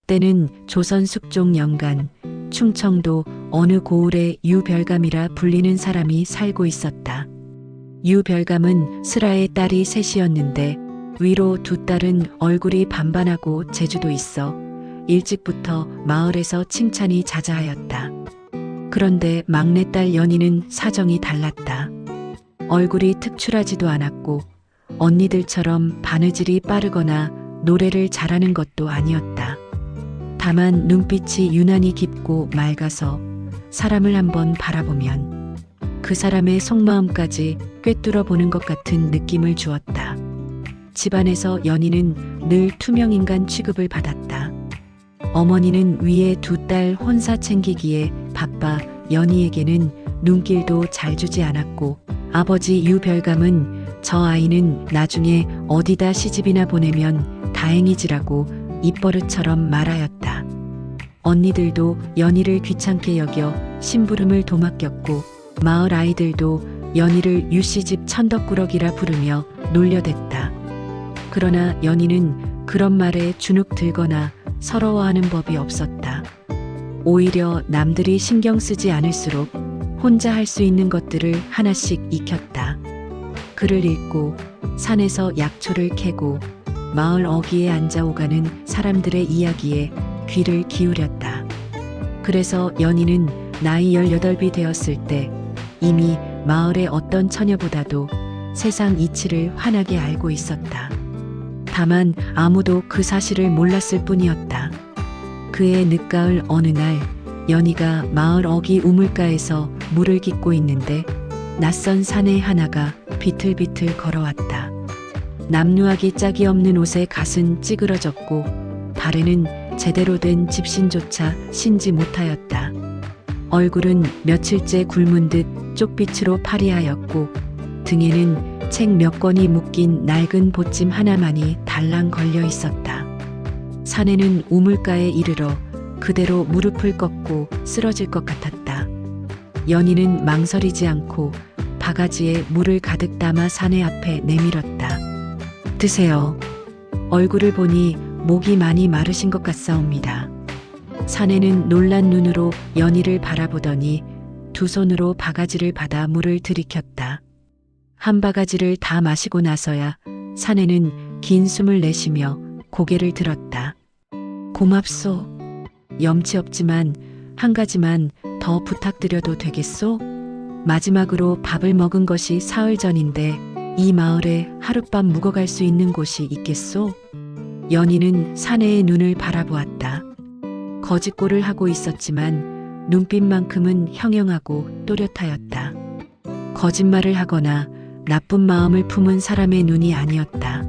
때는 조선 숙종 연간 충청도 어느 고을에 유별감이라 불리는 사람이 살고 있었다. 유별감은 슬아의 딸이 셋이었는데 위로 두 딸은 얼굴이 반반하고 재주도 있어 일찍부터 마을에서 칭찬이 자자하였다. 그런데 막내딸 연희는 사정이 달랐다. 얼굴이 특출하지도 않았고 언니들처럼 바느질이 빠르거나 노래를 잘하는 것도 아니었다. 다만 눈빛이 유난히 깊고 맑아서 사람을 한번 바라보면 그 사람의 속마음까지 꿰뚫어 보는 것 같은 느낌을 주었다. 집안에서 연희는 늘 투명인간 취급을 받았다. 어머니는 위에 두 딸 혼사 챙기기에 바빠 연희에게는 눈길도 잘 주지 않았고 아버지 유별감은 저 아이는 나중에 어디다 시집이나 보내면 다행이지라고 입버릇처럼 말하였다. 언니들도 연희를 귀찮게 여겨 심부름을 도맡겼고 마을 아이들도 연희를 유씨집 천덕꾸러기라 부르며 놀려댔다. 그러나 연희는 그런 말에 주눅 들거나 서러워하는 법이 없었다. 오히려 남들이 신경 쓰지 않을수록 혼자 할 수 있는 것들을 하나씩 익혔다. 글을 읽고 산에서 약초를 캐고 마을 어귀에 앉아 오가는 사람들의 이야기에 귀를 기울였다. 그래서 연희는 나이 18이 되었을 때 이미 마을의 어떤 처녀보다도 세상 이치를 환하게 알고 있었다. 다만 아무도 그 사실을 몰랐을 뿐이었다. 그해 늦가을 어느 날 연희가 마을 어귀 우물가에서 물을 깃고 있는데 낯선 사내 하나가 비틀비틀 걸어왔다. 남루하기 짝이 없는 옷에 갓은 찌그러졌고 발에는 제대로 된 집신조차 신지 못하였다. 얼굴은 며칠째 굶은 듯 쪽빛으로 파리하였고 등에는 책 몇 권이 묶인 낡은 보찜 하나만이 달랑 걸려 있었다. 사내는 우물가에 이르러 그대로 무릎을 꺾고 쓰러질 것 같았다. 연희는 망설이지 않고 바가지에 물을 가득 담아 사내 앞에 내밀었다. 드세요. 얼굴을 보니 목이 많이 마르신 것 같사옵니다. 사내는 놀란 눈으로 연희를 바라보더니 두 손으로 바가지를 받아 물을 들이켰다. 한 바가지를 다 마시고 나서야 사내는 긴 숨을 내쉬며 고개를 들었다. 고맙소. 염치 없지만 한 가지만 더 부탁드려도 되겠소? 마지막으로 밥을 먹은 것이 사흘 전인데 이 마을에 하룻밤 묵어갈 수 있는 곳이 있겠소? 연희는 사내의 눈을 바라보았다. 거짓골을 하고 있었지만 눈빛만큼은 형형하고 또렷하였다. 거짓말을 하거나 나쁜 마음을 품은 사람의 눈이 아니었다.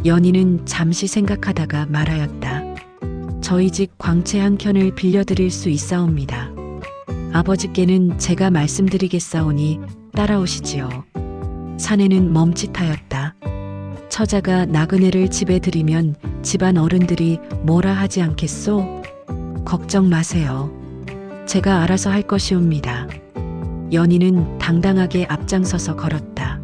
연희는 잠시 생각하다가 말하였다. 저희 집 광채 한 켠을 빌려드릴 수 있사옵니다. 아버지께는 제가 말씀드리겠사오니 따라오시지요. 사내는 멈칫하였다. 처자가 나그네를 집에 들이면 집안 어른들이 뭐라 하지 않겠소? 걱정 마세요. 제가 알아서 할 것이옵니다. 연희는 당당하게 앞장서서 걸었다.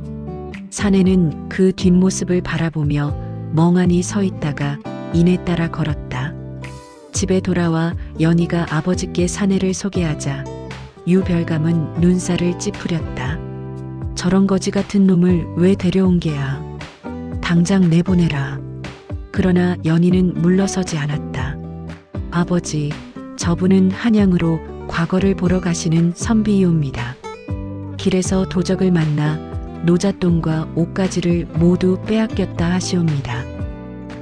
사내는 그 뒷모습을 바라보며 멍하니 서 있다가 이내 따라 걸었다. 집에 돌아와 연희가 아버지께 사내를 소개하자 유별감은 눈살을 찌푸렸다. 저런 거지 같은 놈을 왜 데려온 게야. 당장 내보내라. 그러나 연희는 물러서지 않았다. 아버지, 저분은 한양으로 과거를 보러 가시는 선비이옵니다. 길에서 도적을 만나 노잣돈과 옷가지를 모두 빼앗겼다 하시옵니다.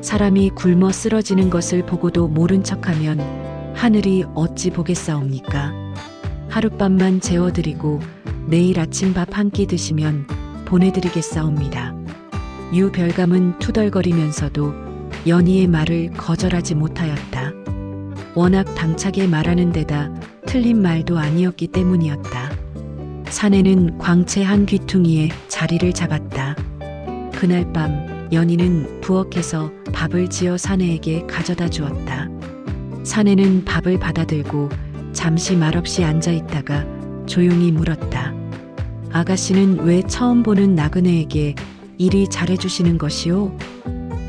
사람이 굶어 쓰러지는 것을 보고도 모른 척하면 하늘이 어찌 보겠사옵니까? 하룻밤만 재워드리고 내일 아침 밥 한 끼 드시면 보내드리겠사옵니다. 유별감은 투덜거리면서도 연희의 말을 거절하지 못하였다. 워낙 당차게 말하는 데다 틀린 말도 아니었기 때문이었다. 사내는 광채 한 귀퉁이에 자리를 잡았다. 그날 밤 연희는 부엌에서 밥을 지어 사내에게 가져다 주었다. 사내는 밥을 받아들고 잠시 말없이 앉아있다가 조용히 물었다. 아가씨는 왜 처음 보는 나그네에게 이리 잘해주시는 것이오?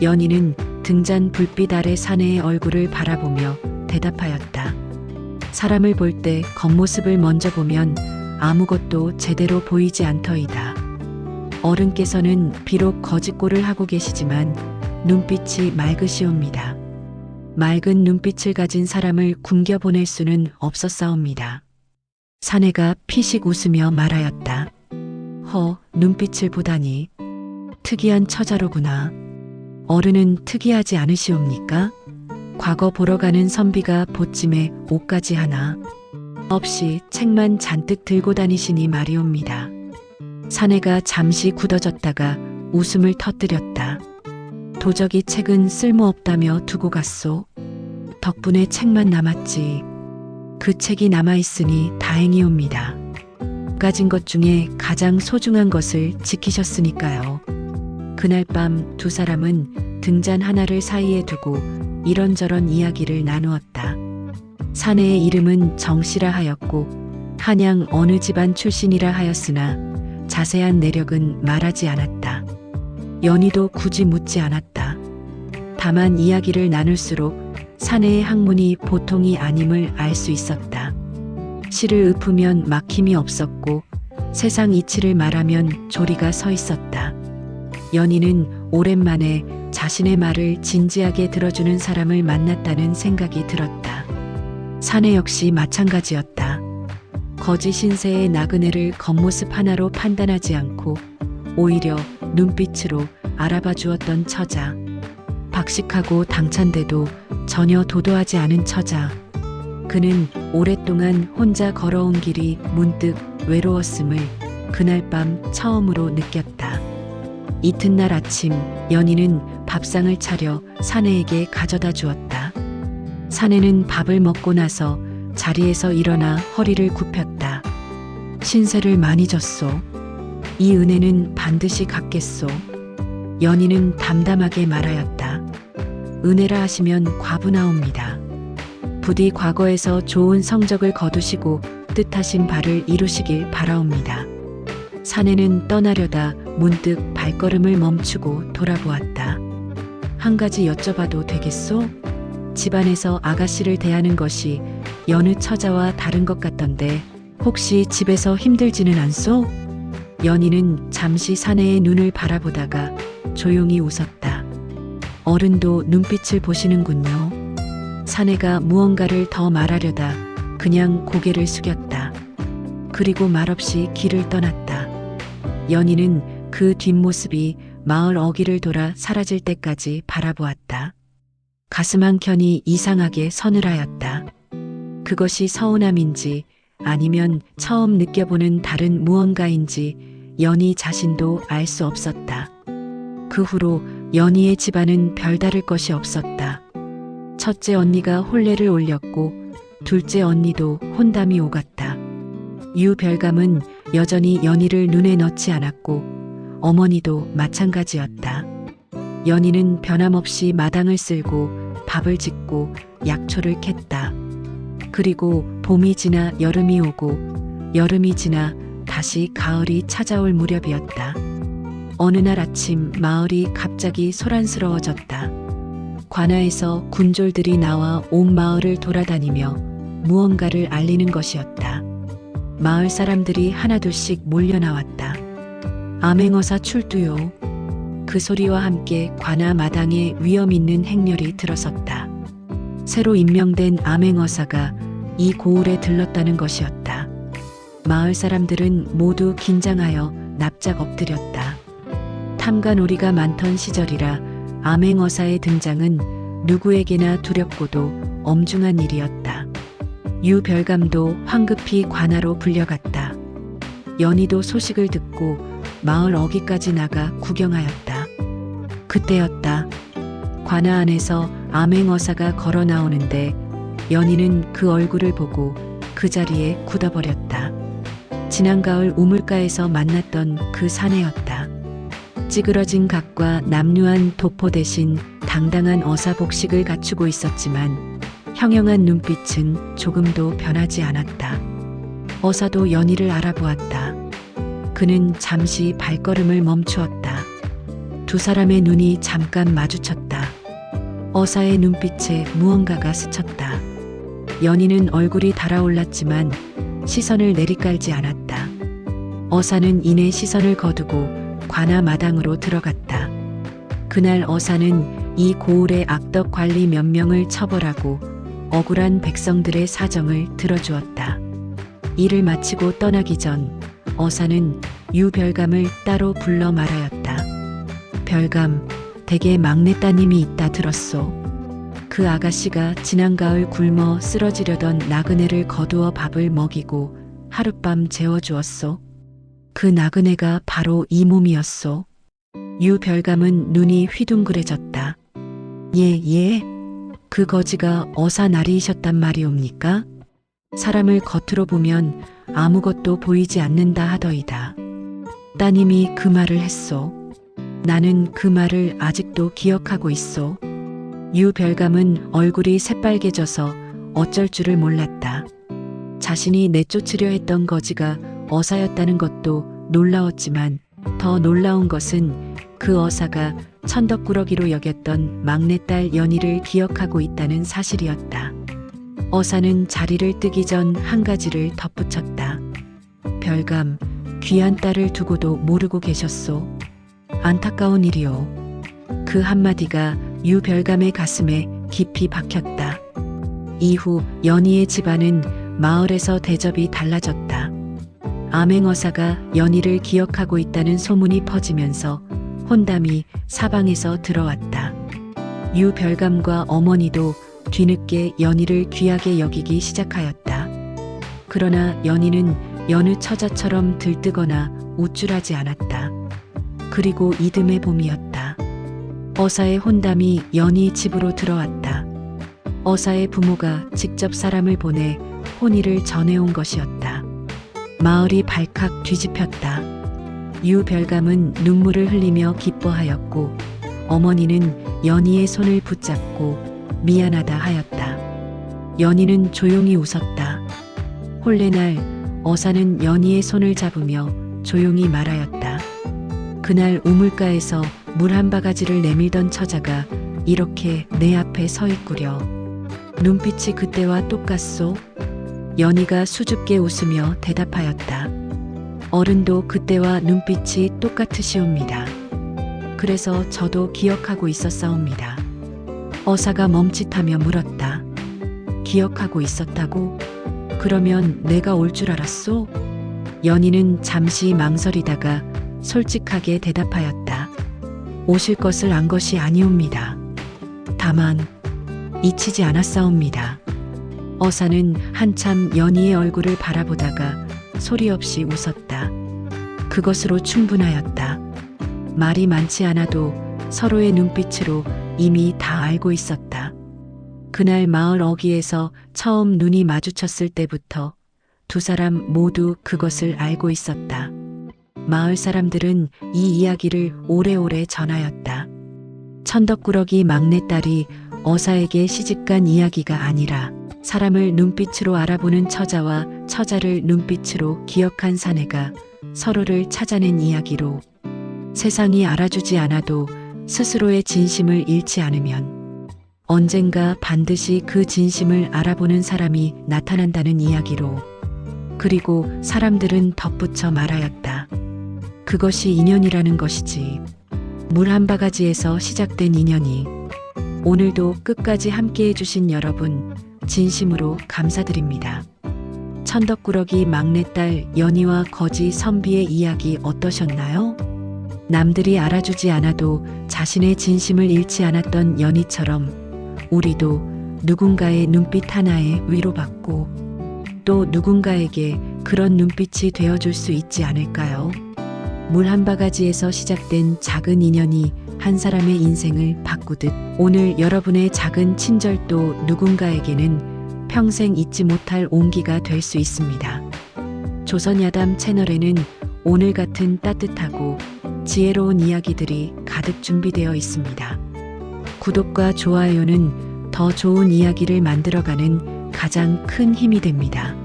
연희는 등잔 불빛 아래 사내의 얼굴을 바라보며 대답하였다. 사람을 볼 때 겉모습을 먼저 보면 아무것도 제대로 보이지 않더이다. 어른께서는 비록 거짓골을 하고 계시지만 눈빛이 맑으시옵니다. 맑은 눈빛을 가진 사람을 굶겨보낼 수는 없었사옵니다. 사내가 피식 웃으며 말하였다. 눈빛을 보다니 특이한 처자로구나. 어른은 특이하지 않으시옵니까? 과거 보러 가는 선비가 보찜에 옷까지 하나 없이 책만 잔뜩 들고 다니시니 말이옵니다. 사내가 잠시 굳어졌다가 웃음을 터뜨렸다. 도적이 책은 쓸모없다며 두고 갔소. 덕분에 책만 남았지. 그 책이 남아있으니 다행이옵니다. 가진 것 중에 가장 소중한 것을 지키셨으니까요. 그날 밤 두 사람은 등잔 하나를 사이에 두고 이런저런 이야기를 나누었다. 사내의 이름은 정씨라 하였고 한양 어느 집안 출신이라 하였으나 자세한 내력은 말하지 않았다. 연희도 굳이 묻지 않았다. 다만 이야기를 나눌수록 사내의 학문이 보통이 아님을 알 수 있었다. 시를 읊으면 막힘이 없었고 세상 이치를 말하면 조리가 서 있었다. 연희는 오랜만에 자신의 말을 진지하게 들어주는 사람을 만났다는 생각이 들었다. 사내 역시 마찬가지였다. 거지 신세의 나그네를 겉모습 하나로 판단하지 않고 오히려 눈빛으로 알아봐 주었던 처자. 박식하고 당찬데도 전혀 도도하지 않은 처자. 그는 오랫동안 혼자 걸어온 길이 문득 외로웠음을 그날 밤 처음으로 느꼈다. 이튿날 아침 연희는 밥상을 차려 사내에게 가져다 주었다. 사내는 밥을 먹고 나서 자리에서 일어나 허리를 굽혔다. 신세를 많이 졌소. 이 은혜는 반드시 갚겠소. 연희는 담담하게 말하였다. 은혜라 하시면 과분하옵니다. 부디 과거에서 좋은 성적을 거두시고 뜻하신 바를 이루시길 바라옵니다. 사내는 떠나려다 문득 발걸음을 멈추고 돌아보았다. 한 가지 여쭤봐도 되겠소? 집안에서 아가씨를 대하는 것이 여느 처자와 다른 것 같던데 혹시 집에서 힘들지는 않소? 연희는 잠시 사내의 눈을 바라보다가 조용히 웃었다. 어른도 눈빛을 보시는군요. 사내가 무언가를 더 말하려다 그냥 고개를 숙였다. 그리고 말없이 길을 떠났다. 연희는 그 뒷모습이 마을 어귀를 돌아 사라질 때까지 바라보았다. 가슴 한켠이 이상하게 서늘하였다. 그것이 서운함인지 아니면 처음 느껴보는 다른 무언가인지 연희 자신도 알 수 없었다. 그 후로 연희의 집안은 별다를 것이 없었다. 첫째 언니가 혼례를 올렸고 둘째 언니도 혼담이 오갔다. 유별감은 여전히 연희를 눈에 넣지 않았고 어머니도 마찬가지였다. 연희는 변함없이 마당을 쓸고 밥을 짓고 약초를 캤다. 그리고 봄이 지나 여름이 오고 여름이 지나 다시 가을이 찾아올 무렵이었다. 어느 날 아침 마을이 갑자기 소란스러워졌다. 관아에서 군졸들이 나와 온 마을을 돌아다니며 무언가를 알리는 것이었다. 마을 사람들이 하나둘씩 몰려나왔다. 암행어사 출두요. 그 소리와 함께 관아 마당에 위험 있는 행렬이 들어섰다. 새로 임명된 암행어사가 이 고을에 들렀다는 것이었다. 마을 사람들은 모두 긴장하여 납작 엎드렸다. 탐관오리가 많던 시절이라 암행어사의 등장은 누구에게나 두렵고도 엄중한 일이었다. 유별감도 황급히 관아로 불려갔다. 연희도 소식을 듣고 마을 어귀까지 나가 구경하였다. 그때였다. 관아 안에서 암행어사가 걸어 나오는데 연희는 그 얼굴을 보고 그 자리에 굳어버렸다. 지난 가을 우물가에서 만났던 그 사내였다. 찌그러진 각과 남루한 도포 대신 당당한 어사 복식을 갖추고 있었지만 형형한 눈빛은 조금도 변하지 않았다. 어사도 연희를 알아보았다. 그는 잠시 발걸음을 멈추었다. 두 사람의 눈이 잠깐 마주쳤다. 어사의 눈빛에 무언가가 스쳤다. 연희는 얼굴이 달아올랐지만 시선을 내리깔지 않았다. 어사는 이내 시선을 거두고 관아 마당으로 들어갔다. 그날 어사는 이 고을의 악덕 관리 몇 명을 처벌하고 억울한 백성들의 사정을 들어주었다. 일을 마치고 떠나기 전 어사는 유별감을 따로 불러 말하였다. 별감, 댁에 막내 따님이 있다 들었소. 그 아가씨가 지난 가을 굶어 쓰러지려던 나그네를 거두어 밥을 먹이고 하룻밤 재워주었소. 그 나그네가 바로 이 몸이었소. 유별감은 눈이 휘둥그레졌다. 예. 그 거지가 어사 나리이셨단 말이옵니까? 사람을 겉으로 보면 아무것도 보이지 않는다 하더이다. 따님이 그 말을 했소. 나는 그 말을 아직도 기억하고 있소. 유별감은 얼굴이 새빨개져서 어쩔 줄을 몰랐다. 자신이 내쫓으려 했던 거지가 어사였다는 것도 놀라웠지만 더 놀라운 것은 그 어사가 천덕꾸러기로 여겼던 막내딸 연희를 기억하고 있다는 사실이었다. 어사는 자리를 뜨기 전 한 가지를 덧붙였다. 별감, 귀한 딸을 두고도 모르고 계셨소. 안타까운 일이오. 그 한마디가 유별감의 가슴에 깊이 박혔다. 이후 연희의 집안은 마을에서 대접이 달라졌다. 암행어사가 연희를 기억하고 있다는 소문이 퍼지면서 혼담이 사방에서 들어왔다. 유별감과 어머니도 뒤늦게 연희를 귀하게 여기기 시작하였다. 그러나 연희는 여느 처자처럼 들뜨거나 우쭐하지 않았다. 그리고 이듬해 봄이었다. 어사의 혼담이 연희 집으로 들어왔다. 어사의 부모가 직접 사람을 보내 혼의를 전해온 것이었다. 마을이 발칵 뒤집혔다. 유별감은 눈물을 흘리며 기뻐하였고 어머니는 연희의 손을 붙잡고 미안하다 하였다. 연희는 조용히 웃었다. 혼례날 어사는 연희의 손을 잡으며 조용히 말하였다. 그날 우물가에서 물 한 바가지를 내밀던 처자가 이렇게 내 앞에 서 있구려. 눈빛이 그때와 똑같소? 연희가 수줍게 웃으며 대답하였다. 어른도 그때와 눈빛이 똑같으시옵니다. 그래서 저도 기억하고 있었사옵니다. 어사가 멈칫하며 물었다. 기억하고 있었다고? 그러면 내가 올 줄 알았소? 연희는 잠시 망설이다가 솔직하게 대답하였다. 오실 것을 안 것이 아니옵니다. 다만 잊히지 않았사옵니다. 어사는 한참 연희의 얼굴을 바라보다가 소리 없이 웃었다. 그것으로 충분하였다. 말이 많지 않아도 서로의 눈빛으로 이미 다 알고 있었다. 그날 마을 어귀에서 처음 눈이 마주쳤을 때부터 두 사람 모두 그것을 알고 있었다. 마을 사람들은 이 이야기를 오래오래 전하였다. 천덕꾸러기 막내딸이 어사에게 시집간 이야기가 아니라 사람을 눈빛으로 알아보는 처자와 처자를 눈빛으로 기억한 사내가 서로를 찾아낸 이야기로 세상이 알아주지 않아도 스스로의 진심을 잃지 않으면 언젠가 반드시 그 진심을 알아보는 사람이 나타난다는 이야기로 그리고 사람들은 덧붙여 말하였다. 그것이 인연이라는 것이지. 물 한 바가지에서 시작된 인연이 오늘도 끝까지 함께해 주신 여러분 진심으로 감사드립니다. 천덕꾸러기 막내딸 연희와 거지 선비의 이야기 어떠셨나요? 남들이 알아주지 않아도 자신의 진심을 잃지 않았던 연희처럼 우리도 누군가의 눈빛 하나에 위로받고 또 누군가에게 그런 눈빛이 되어줄 수 있지 않을까요? 물 한 바가지에서 시작된 작은 인연이 한 사람의 인생을 바꾸듯 오늘 여러분의 작은 친절도 누군가에게는 평생 잊지 못할 온기가 될 수 있습니다. 조선야담 채널에는 오늘 같은 따뜻하고 지혜로운 이야기들이 가득 준비되어 있습니다. 구독과 좋아요는 더 좋은 이야기를 만들어가는 가장 큰 힘이 됩니다.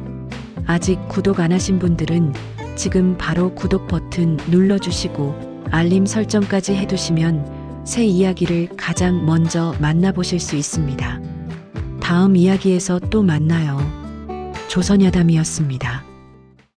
아직 구독 안 하신 분들은 지금 바로 구독 버튼 눌러주시고 알림 설정까지 해두시면 새 이야기를 가장 먼저 만나보실 수 있습니다. 다음 이야기에서 또 만나요. 조선야담이었습니다.